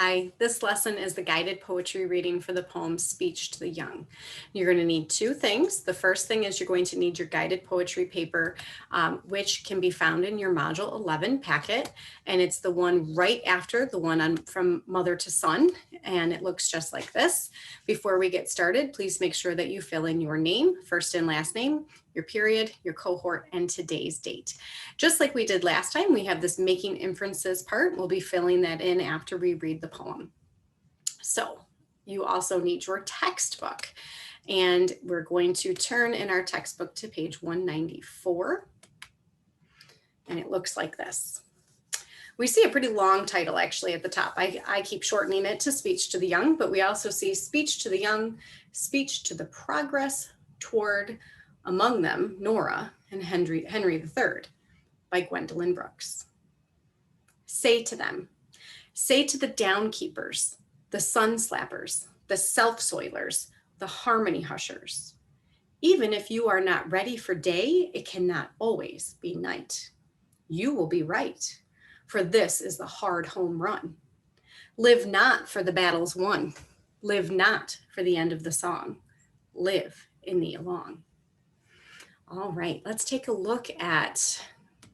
Hi, this lesson is the guided poetry reading for the poem Speech to the Young. You're going to need two things. The first thing is you're going to need your guided poetry paper, which can be found in your Module 11 packet. And it's the one right after the one on From Mother to Son. And it looks just like this. Before we get started, please make sure that you fill in your name, first and last name, your period, your cohort, and today's date. Just like we did last time, we have this making inferences part. We'll be filling that in after we read the poem. So you also need your textbook, and we're going to turn in our textbook to page 194, and it looks like this. We see a pretty long title actually at the top. I keep shortening it to Speech to the Young, but we also see Speech to the Young, Speech to the Progress Toward, among them, Nora and Henry III by Gwendolyn Brooks. Say to them, say to the downkeepers, the sun slappers, the self-soilers, the harmony hushers. Even if you are not ready for day, it cannot always be night. You will be right, for this is the hard home run. Live not for the battles won. Live not for the end of the song. Live in the along. All right, let's take a look at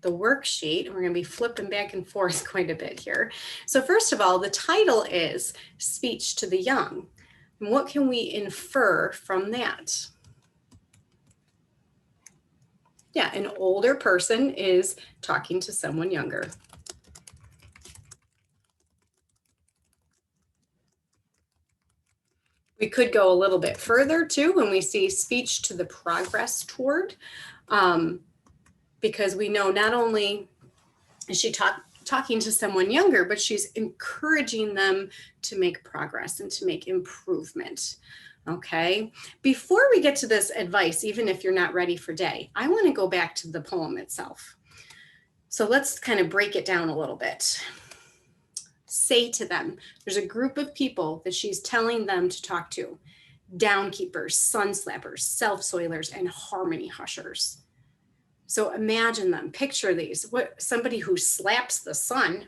the worksheet. We're going to be flipping back and forth quite a bit here. So first of all, the title is Speech to the Young. And what can we infer from that? Yeah, an older person is talking to someone younger. We could go a little bit further too when we see speech to the progress toward, because we know not only is she talking to someone younger, but she's encouraging them to make progress and to make improvement. Okay, before we get to this advice, even if you're not ready for day, I want to go back to the poem itself. So let's kind of break it down a little bit. Say to them, there's a group of people that she's telling them to talk to: downkeepers, sun slappers, self-soilers, and harmony hushers. So imagine them, picture these. What, somebody who slaps the sun.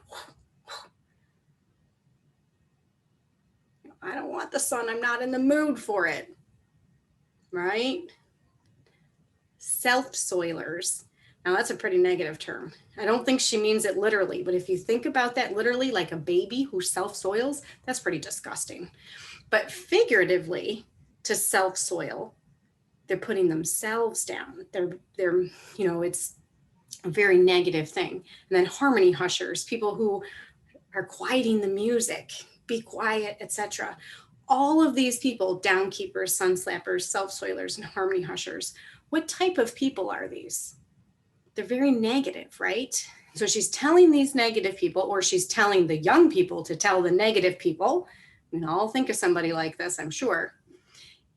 I don't want the sun, I'm not in the mood for it, right? Self-soilers. Now that's a pretty negative term. I don't think she means it literally, but if you think about that literally, like a baby who self-soils, that's pretty disgusting. But figuratively, to self-soil, they're putting themselves down. They're it's a very negative thing. And then harmony hushers, people who are quieting the music, be quiet, etc. All of these people, downkeepers, sun slappers, self-soilers, and harmony hushers, what type of people are these? They're very negative, right? So she's telling these negative people, or she's telling the young people to tell the negative people. And I'll think of somebody like this, I'm sure.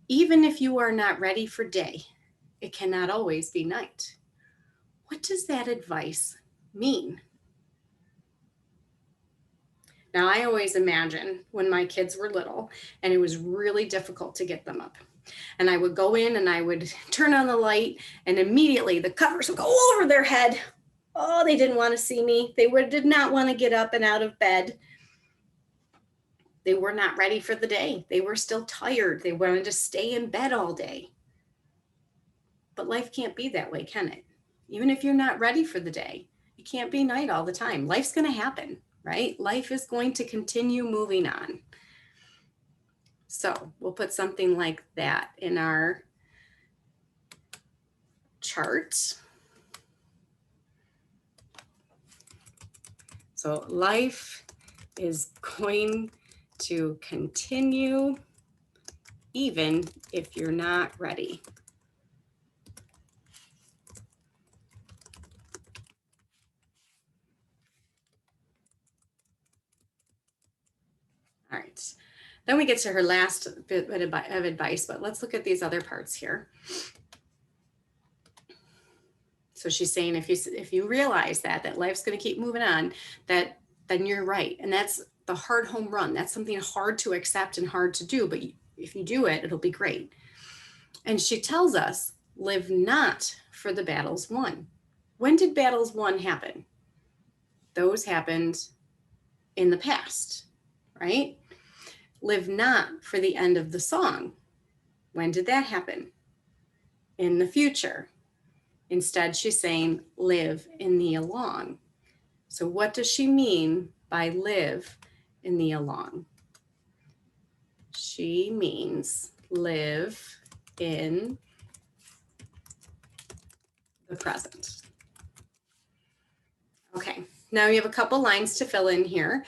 Even if you are not ready for day, it cannot always be night. What does that advice mean? Now, I always imagine when my kids were little and it was really difficult to get them up. And I would go in and I would turn on the light, and immediately the covers would go over their head. Oh, they didn't want to see me. They did not want to get up and out of bed. They were not ready for the day. They were still tired. They wanted to stay in bed all day. But life can't be that way, can it? Even if you're not ready for the day, it can't be night all the time. Life's going to happen, right? Life is going to continue moving on. So we'll put something like that in our chart. So life is going to continue even if you're not ready. All right. Then we get to her last bit of advice, but let's look at these other parts here. So she's saying if you realize that life's going to keep moving on, then you're right. And that's the hard home run. That's something hard to accept and hard to do, but if you do it, it'll be great. And she tells us, live not for the battles won. When did battles won happen? Those happened in the past. right? Live not for the end of the song. When did that happen? In the future. Instead, she's saying live in the along. So what does she mean by live in the along? She means live in the present. Okay, now you have a couple lines to fill in here.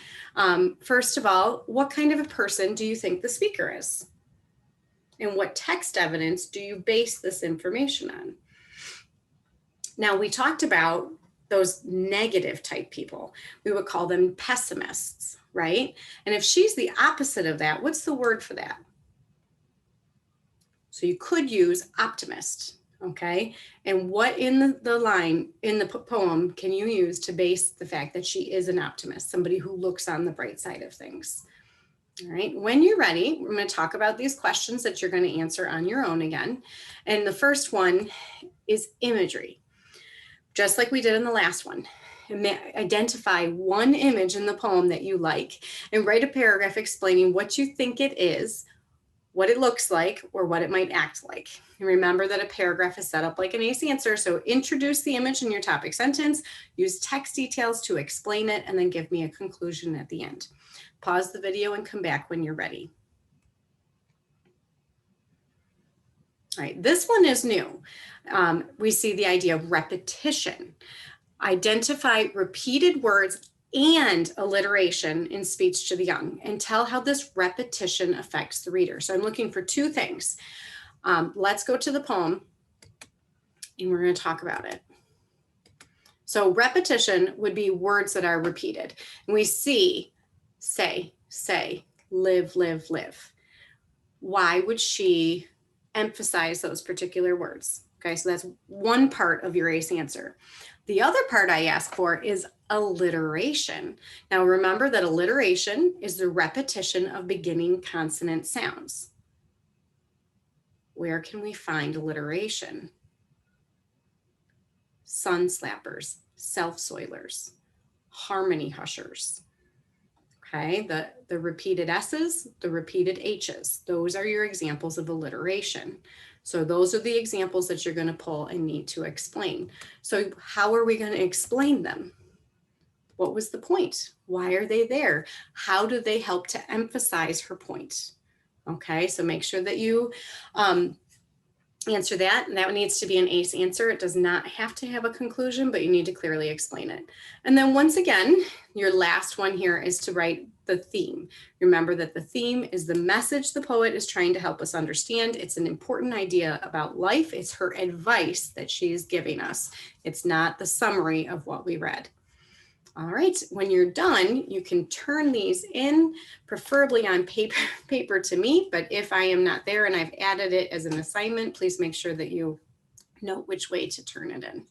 First of all, what kind of a person do you think the speaker is? And what text evidence do you base this information on? Now, we talked about those negative type people. We would call them pessimists, right? And if she's the opposite of that, what's the word for that? So you could use optimist, okay? And what in the line, in the poem, can you use to base the fact that she is an optimist, somebody who looks on the bright side of things? All right, when you're ready, we're going to talk about these questions that you're going to answer on your own again. And the first one is imagery. Just like we did in the last one, identify one image in the poem that you like and write a paragraph explaining what you think it is, what it looks like, or what it might act like. And remember that a paragraph is set up like an ACE answer. So introduce the image in your topic sentence, use text details to explain it, and then give me a conclusion at the end. Pause the video and come back when you're ready. All right, this one is new. We see the idea of repetition. Identify repeated words and alliteration in speech to the young and tell how this repetition affects the reader. So I'm looking for two things. Let's go to the poem and we're going to talk about it. So repetition would be words that are repeated. And we see say, live, live, live. Why would she emphasize those particular words? Okay, so that's one part of your ACE answer. The other part I ask for is alliteration. Now remember that alliteration is the repetition of beginning consonant sounds. Where can we find alliteration? Sun slappers, self-soilers, harmony hushers. Okay, the repeated S's, the repeated H's, those are your examples of alliteration. So those are the examples that you're going to pull and need to explain. So how are we going to explain them? What was the point? Why are they there? How do they help to emphasize her point? Okay, so make sure that you answer that. And that needs to be an ACE answer. It does not have to have a conclusion, but you need to clearly explain it. And then once again, your last one here is to write the theme. Remember that the theme is the message the poet is trying to help us understand. It's an important idea about life. It's her advice that she is giving us. It's not the summary of what we read. All right, when you're done, you can turn these in, preferably on paper to me, but if I am not there and I've added it as an assignment, please make sure that you note which way to turn it in.